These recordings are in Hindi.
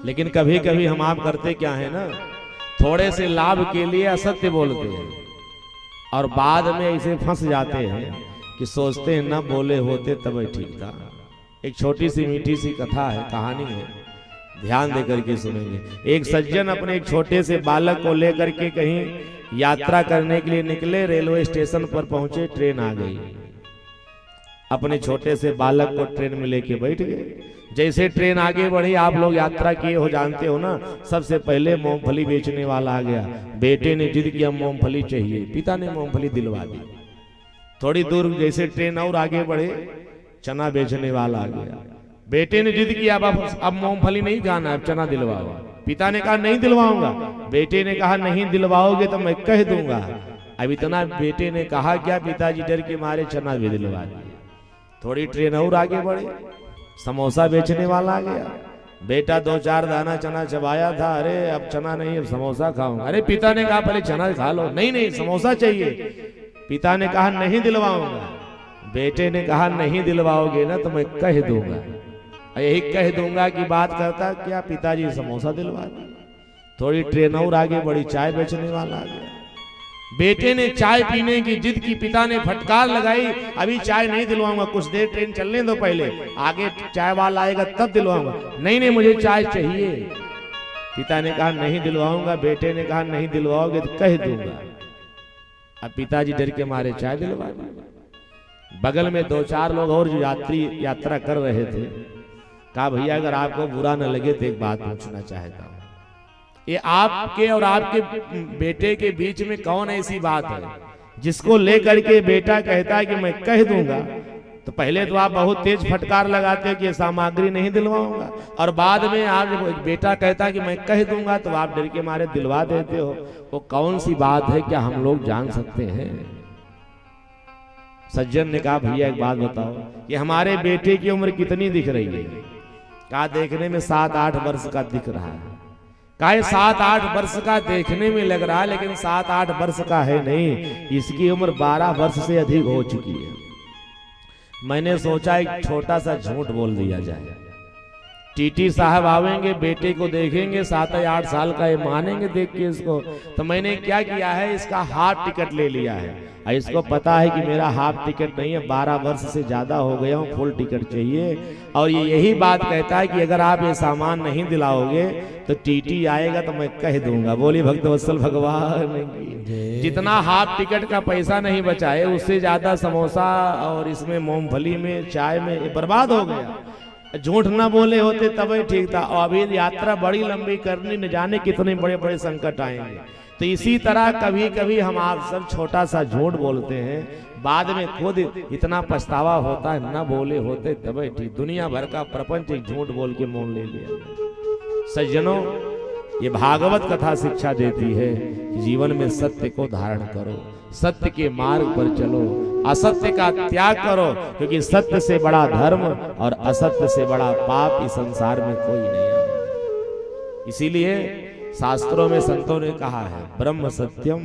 लेकिन कभी कभी हम आप करते क्या है ना, थोड़े से लाभ के लिए असत्य बोलते हैं और बाद में ऐसे फंस जाते हैं कि सोचते हैं ना बोले होते तब ठीक था। एक छोटी सी मीठी सी कथा है, कहानी है, ध्यान देकर के सुनेंगे। एक सज्जन अपने एक छोटे से बालक को लेकर के कहीं यात्रा करने के लिए निकले। रेलवे स्टेशन पर पहुंचे, ट्रेन आ गई। अपने छोटे से बालक को ट्रेन में लेके बैठ गए। जैसे ट्रेन आगे बढ़ी, आप लोग यात्रा किए हो, जानते हो ना, सबसे पहले मूंगफली बेचने वाला आ गया। बेटे ने जिद किया मूंगफली चाहिए, पिता ने मूंगफली दिलवा दी। थोड़ी दूर जैसे ट्रेन और आगे बढ़े, चना बेचने वाला आ गया। बेटे ने जिद किया, अब मूंगफली नहीं खाना, अब चना दिलवाओ। पिता ने कहा नहीं दिलवाऊंगा। बेटे ने कहा नहीं दिलवाओगे तो मैं कह दूंगा। अब इतना बेटे ने कहा क्या, पिताजी डर के मारे चना भी दिलवा दिए। थोड़ी ट्रेन और आगे बढ़े, समोसा बेचने वाला आ गया। बेटा 2-4 दाना चना चबाया था, अरे अब चना नहीं, अब समोसा खाऊंगा। अरे पिता ने कहा पहले चना खा लो। नहीं नहीं, समोसा चाहिए। पिता ने कहा नहीं दिलवाऊंगा। बेटे ने कहा नहीं दिलवाओगे ना तो मैं कह दूंगा। यही कह दूंगा की बात करता क्या, पिताजी समोसा दिलवा दी। थोड़ी ट्रेन और आगे बढ़ी, चाय बेचने वाला आ गया। बेटे ने चाय पीने की जिद की, पिता ने फटकार लगाई, अभी चाय नहीं दिलवाऊंगा, कुछ देर ट्रेन चलने दो, पहले आगे चाय वाला आएगा तब दिलवाऊंगा। नहीं नहीं, मुझे चाय चाहिए। पिता ने कहा नहीं दिलवाऊंगा। बेटे ने कहा नहीं दिलवाओगे तो कह दूंगा। अब पिताजी डर के मारे चाय दिलवा दी। बगल में 2-4 लोग और जो यात्रा कर रहे थे, कहा भैया अगर आपको बुरा न लगे तो एक बात पूछना चाहता हूं। ये आपके और आपके बेटे के बीच में कौन ऐसी बात है जिसको लेकर के बेटा कहता है कि मैं कह दूंगा, तो पहले तो आप बहुत तेज फटकार लगाते हो कि ये सामग्री नहीं दिलवाऊंगा, और बाद में आप जब बेटा कहता है कि मैं कह दूंगा तो आप डर के मारे दिलवा देते हो। वो कौन सी बात है, क्या हम लोग जान सकते हैं? सज्जन ने कहा भैया एक बात बताओ, ये हमारे बेटे की उम्र कितनी दिख रही है? कहा देखने में 7-8 वर्ष का दिख रहा है। कहा 7-8 वर्ष का देखने में लग रहा है, लेकिन 7-8 वर्ष का है नहीं, इसकी उम्र 12 वर्ष से अधिक हो चुकी है। मैंने सोचा एक छोटा सा झूठ बोल दिया जाए। टीटी साहब आवेंगे, बेटे को देखेंगे, 7-8 साल का ये मानेंगे देख के इसको। तो मैंने क्या किया है, इसका हाफ टिकट ले लिया है। इसको पता है कि मेरा हाफ टिकट नहीं है, 12 वर्ष से ज्यादा हो गया हूँ, फुल टिकट चाहिए। और ये यही बात कहता है कि अगर आप ये सामान नहीं दिलाओगे तो टीटी आएगा तो मैं कह दूंगा। बोली भक्तवत्सल भगवान की। जितना हाफ टिकट का पैसा नहीं बचा है, उससे ज्यादा समोसा और इसमें मूंगफली में, चाय में बर्बाद हो गया। झूठ ना बोले होते तब ठीक था। और अभी यात्रा बड़ी लंबी करनी, न जाने कितने बड़े बड़े संकट आएंगे। तो इसी तरह कभी कभी हम आप सब छोटा सा झूठ बोलते हैं, बाद में खुद इतना पछतावा होता है, ना बोले होते तब ठीक। दुनिया भर का प्रपंच एक झूठ बोल के मोल ले लिया। सज्जनों, ये भागवत कथा शिक्षा देती है कि जीवन में सत्य को धारण करो, सत्य के मार्ग पर चलो, असत्य का त्याग करो, क्योंकि सत्य से बड़ा धर्म और असत्य से बड़ा पाप इस संसार में कोई नहीं है। इसीलिए शास्त्रों में संतों ने कहा है, ब्रह्म सत्यम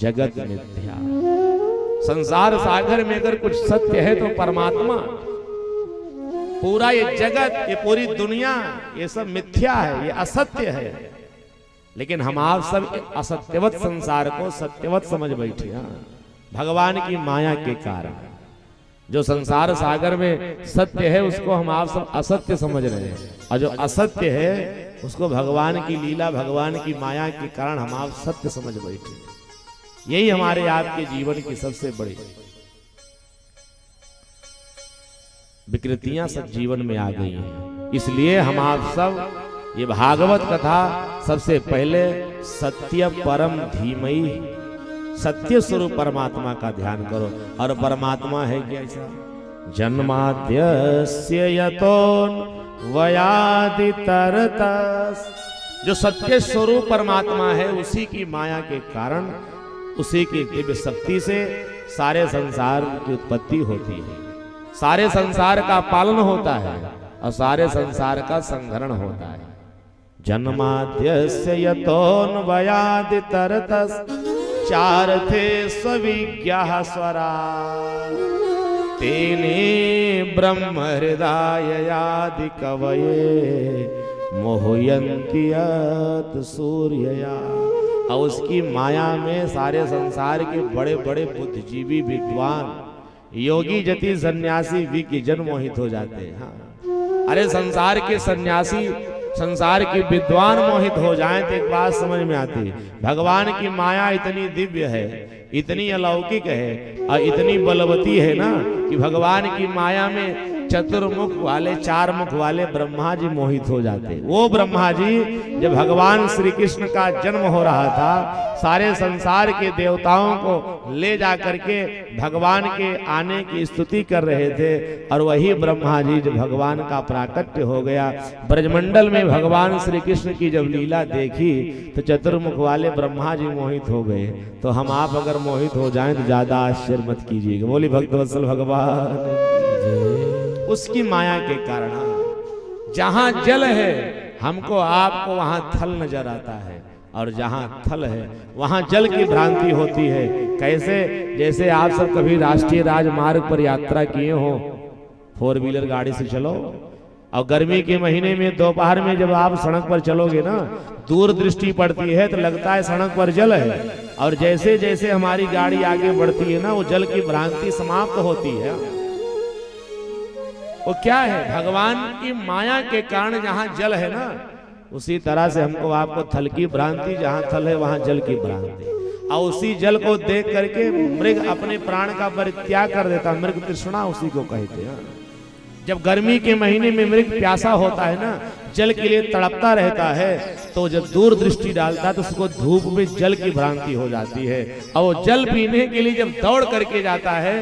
जगत मिथ्या। संसार सागर में अगर कुछ सत्य है तो परमात्मा। पूरा ये जगत, ये पूरी दुनिया, ये सब मिथ्या है, ये असत्य है। लेकिन हम आप सब असत्यवत संसार को सत्यवत समझ बैठे हैं, भगवान की माया के कारण। जो संसार सागर में सत्य है उसको हम आप सब असत्य समझ रहे हैं, और जो असत्य है उसको भगवान की लीला, भगवान की माया के कारण हम आप सत्य समझ बैठे। यही हमारे आपके जीवन की सबसे बड़ी विकृतियां सब जीवन में आ गई हैं। इसलिए हम आप सब ये भागवत कथा सबसे पहले सत्य परम धीमहि, सत्य स्वरूप परमात्मा का ध्यान करो। और परमात्मा है कैसा? जन्माद्यस्य यतोऽन्वयादितरतस्। जो सत्य स्वरूप परमात्मा है, उसी की माया के कारण, उसी की दिव्य शक्ति से सारे संसार की उत्पत्ति होती है, सारे संसार का पालन होता है और सारे संसार का संहरण होता है। जन्माद्यस्य यतोऽन्वयादितरतस् चारथे स्विज्ञः स्वरा तेने ब्रह्म हृदयादि कवये मोहि मोहयंतियत सूर्यया। और उसकी माया में सारे संसार के बड़े बड़े बुद्धिजीवी विद्वान योगी जति सन्यासी विज्ञ मोहित हो जाते हैं। हाँ। अरे संसार के सन्यासी संसार के विद्वान मोहित हो जाएं तो एक बात समझ में आती है, भगवान की माया इतनी दिव्य है, इतनी अलौकिक है और इतनी बलवती है ना कि भगवान की माया में चतुर्मुख वाले 4 मुख वाले ब्रह्मा जी मोहित हो जाते। वो ब्रह्मा जी जब भगवान श्री कृष्ण का जन्म हो रहा था, सारे संसार के देवताओं को ले जा करके भगवान के आने की स्तुति कर रहे थे। और वही ब्रह्मा जी जब भगवान का प्राकट्य हो गया, ब्रजमंडल में भगवान श्री कृष्ण की जब लीला देखी तो चतुर्मुख वाले ब्रह्मा जी मोहित हो गए। तो हम आप अगर मोहित हो जाएं तो ज्यादा आश्चर्य मत कीजिएगा। बोली भक्तवत्सल भगवान। उसकी माया के कारण जहां जल है हमको आपको वहां थल नजर आता है, और जहां थल है वहां जल की भ्रांति होती है। कैसे? जैसे आप सब कभी राष्ट्रीय राजमार्ग पर यात्रा किए हो, 4 व्हीलर गाड़ी से चलो, और गर्मी के महीने में दोपहर में जब आप सड़क पर चलोगे ना, दूर दृष्टि पड़ती है तो लगता है सड़क पर जल है, और जैसे जैसे हमारी गाड़ी आगे बढ़ती है ना, वो जल की भ्रांति समाप्त होती है। वो क्या है? भगवान की माया के कारण जहां जल है ना, उसी तरह से हमको आपको थल की भ्रांति, जहां थल है वहां जल की भ्रांति। और उसी जल को देख करके मृग अपने प्राण का परित्याग कर देता। मृग तृष्णा उसी को कहते हैं। जब गर्मी के महीने में मृग प्यासा होता है ना, जल के लिए तड़पता रहता है, तो जब दूर दृष्टि डालता है तो उसको धूप में जल की भ्रांति हो जाती है। और वो जल पीने के लिए जब दौड़ करके जाता है,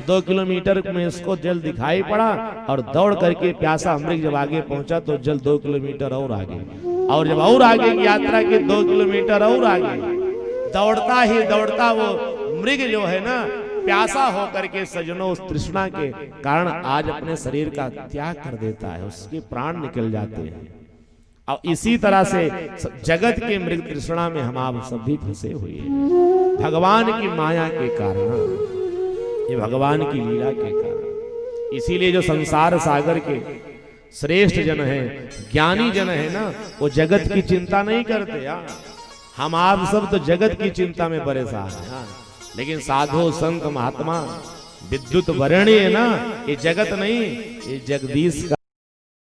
2 किलोमीटर में उसको जल दिखाई पड़ा, और दौड़ करके प्यासा मृग जब आगे पहुंचा तो जल 2 किलोमीटर और आगे, और जब और आगे की यात्रा की 2 किलोमीटर और आगे, दौड़ता ही दौड़ता वो मृग जो है ना, प्यासा होकर के सजनों उस तृष्णा के कारण आज अपने शरीर का त्याग कर देता है, उसके प्राण निकल जाते हैं। और इसी तरह से जगत के मृग तृष्णा में हम आप सब भी फंसे हुए हैं, भगवान की माया के कारण, ये भगवान की लीला के कारण। इसीलिए जो संसार सागर के श्रेष्ठ जन हैं, ज्ञानी जन है ना, वो जगत की चिंता नहीं करते यार। हम आप सब तो जगत की चिंता में परेशान हैं, लेकिन साधु संत महात्मा विद्युत वरणी है ना, ये जगत नहीं, ये जगदीश का